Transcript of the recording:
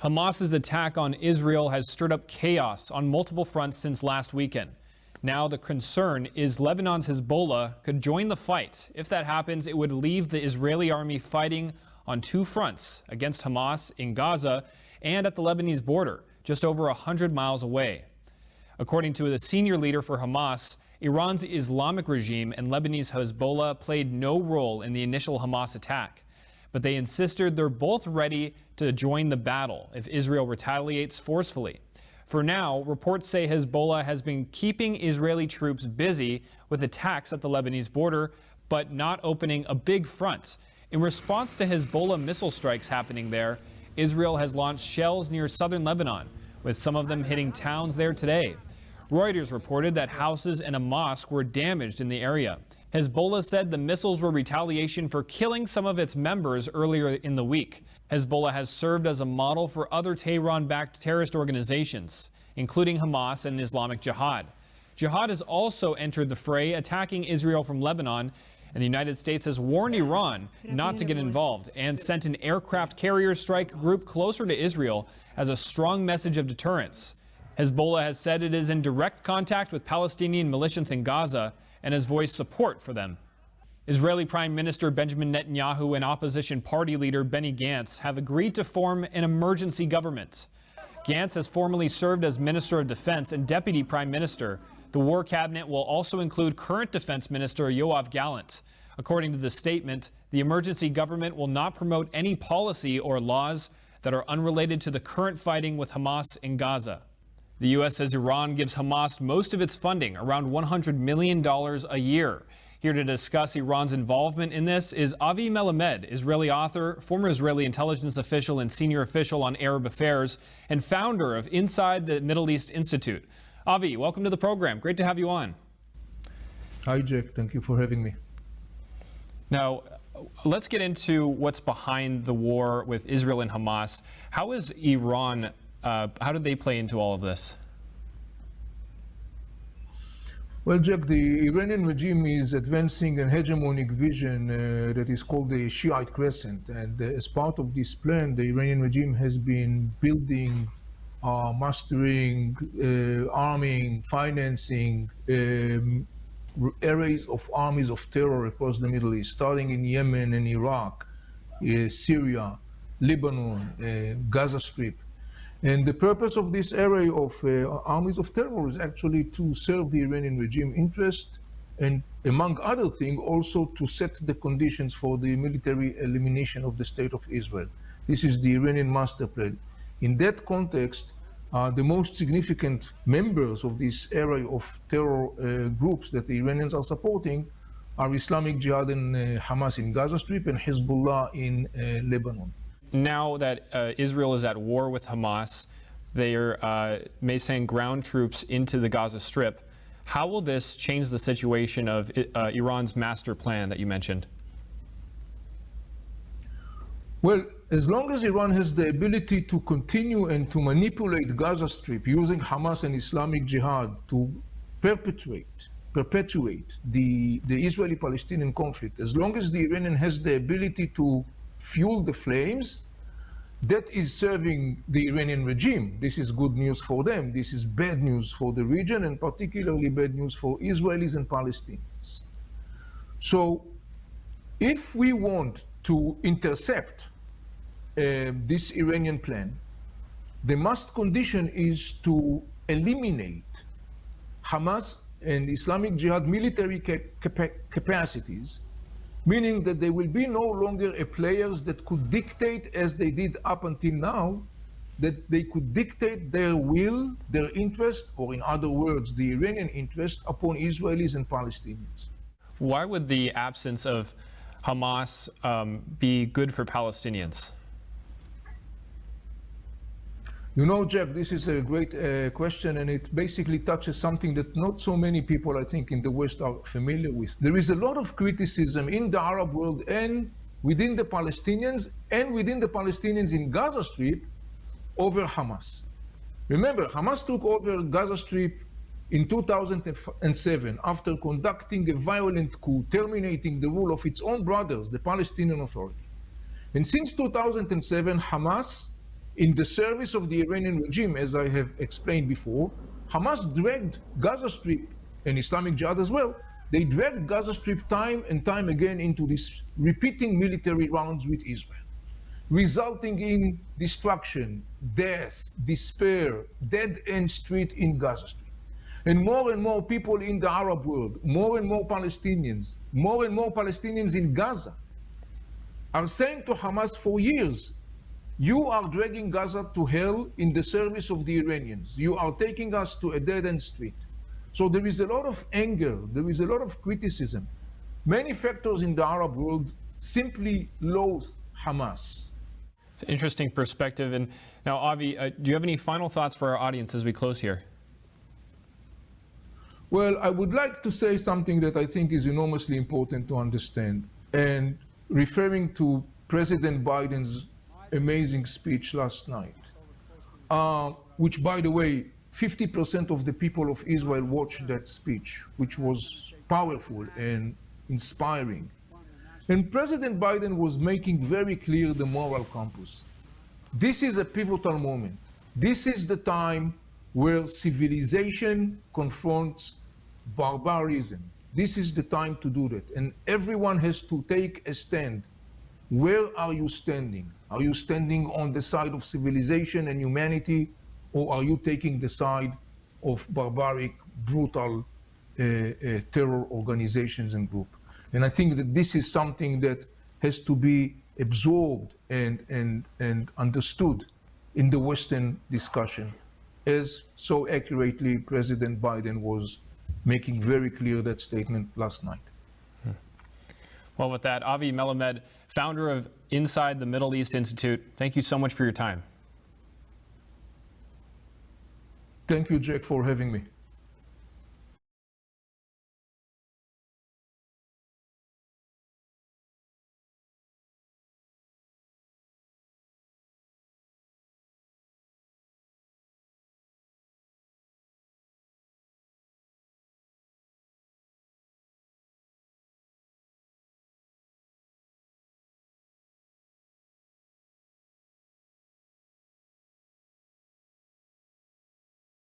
Hamas's attack on Israel has stirred up chaos on multiple fronts since last weekend. Now the concern is Lebanon's Hezbollah could join the fight. If that happens, it would leave the Israeli army fighting on two fronts against Hamas in Gaza and at the Lebanese border, just over 100 miles away. According to the senior leader for Hamas, Iran's Islamic regime and Lebanese Hezbollah played no role in the initial Hamas attack. But they insisted they're both ready to join the battle if Israel retaliates forcefully. For now, reports say Hezbollah has been keeping Israeli troops busy with attacks at the Lebanese border, but not opening a big front. In response to Hezbollah missile strikes happening there, Israel has launched shells near southern Lebanon, with some of them hitting towns there today. Reuters reported that houses and a mosque were damaged in the area. Hezbollah said the missiles were retaliation for killing some of its members earlier in the week. Hezbollah has served as a model for other Tehran-backed terrorist organizations, including Hamas and Islamic Jihad. Jihad has also entered the fray, attacking Israel from Lebanon, and the United States has warned Iran not to get involved and sent an aircraft carrier strike group closer to Israel as a strong message of deterrence. Hezbollah has said it is in direct contact with Palestinian militias in Gaza and has voiced support for them. Israeli Prime Minister Benjamin Netanyahu and opposition party leader Benny Gantz have agreed to form an emergency government. Gantz has formerly served as Minister of Defense and Deputy Prime Minister. The war cabinet will also include current Defense Minister Yoav Gallant. According to the statement, the emergency government will not promote any policy or laws that are unrelated to the current fighting with Hamas in Gaza. The U.S. says Iran gives Hamas most of its funding, around $100 million a year. Here to discuss Iran's involvement in this is Avi Melamed, Israeli author, former Israeli intelligence official and senior official on Arab affairs, and founder of Inside the Middle East Institute. Avi, welcome to the program. Great to have you on. Hi, Jack. Thank you for having me. Now, let's get into what's behind the war with Israel and Hamas. How is Iran how did they play into all of this? Well, Jack, the Iranian regime is advancing an hegemonic vision that is called the Shiite Crescent. And as part of this plan, the Iranian regime has been building, mastering, arming, financing arrays of armies of terror across the Middle East, starting in Yemen and Iraq, Syria, Lebanon, Gaza Strip. And the purpose of this array of armies of terror is actually to serve the Iranian regime interest and, among other things, also to set the conditions for the military elimination of the State of Israel. This is the Iranian master plan. In that context, the most significant members of this array of terror groups that the Iranians are supporting are Islamic Jihad and Hamas in Gaza Strip and Hezbollah in Lebanon. Now that Israel is at war with Hamas, they may send ground troops into the Gaza Strip. How will this change the situation of Iran's master plan that you mentioned? Well, as long as Iran has the ability to continue and to manipulate Gaza Strip using Hamas and Islamic Jihad to perpetuate the Israeli-Palestinian conflict, as long as the Iranian has the ability to fuel the flames, that is serving the Iranian regime. This is good news for them. This is bad news for the region, and particularly bad news for Israelis and Palestinians. So if we want to intercept this Iranian plan, the must condition is to eliminate Hamas and Islamic Jihad military capacities, meaning that they will be no longer players that could dictate, as they did up until now, that they could dictate their will, their interest, or in other words, the Iranian interest upon Israelis and Palestinians. Why would the absence of Hamas be good for Palestinians? You know, Jack, this is a great question, and it basically touches something that not so many people, I think, in the West are familiar with. There is a lot of criticism in the Arab world and within the Palestinians in Gaza Strip over Hamas. Remember, Hamas took over Gaza Strip in 2007 after conducting a violent coup, terminating the rule of its own brothers, the Palestinian Authority. And since 2007, Hamas in the service of the Iranian regime, as I have explained before. Hamas dragged Gaza Strip, and Islamic Jihad as well, they dragged Gaza Strip time and time again into these repeating military rounds with Israel, resulting in destruction, death, despair, dead-end street in Gaza Strip. And more people in the Arab world, more and more Palestinians in Gaza are saying to Hamas for years, you are dragging Gaza to hell in the service of the Iranians. You are taking us to a dead-end street. So there is a lot of anger, there is a lot of criticism. Many factors in the Arab world simply loathe Hamas. It's an interesting perspective. And now, Avi, do you have any final thoughts for our audience as we close here? Well, I would like to say something that I think is enormously important to understand. And referring to President Biden's amazing speech last night, which, by the way, 50% of the people of Israel watched that speech, which was powerful and inspiring. And President Biden was making very clear the moral compass. This is a pivotal moment. This is the time where civilization confronts barbarism. This is the time to do that. And everyone has to take a stand. Where are you standing? Are you standing on the side of civilization and humanity, or are you taking the side of barbaric, brutal terror organizations and groups? And I think that this is something that has to be absorbed and understood in the Western discussion, as so accurately President Biden was making very clear that statement last night. Well, with that, Avi Melamed, founder of Inside the Middle East Institute, thank you so much for your time. Thank you, Jack, for having me.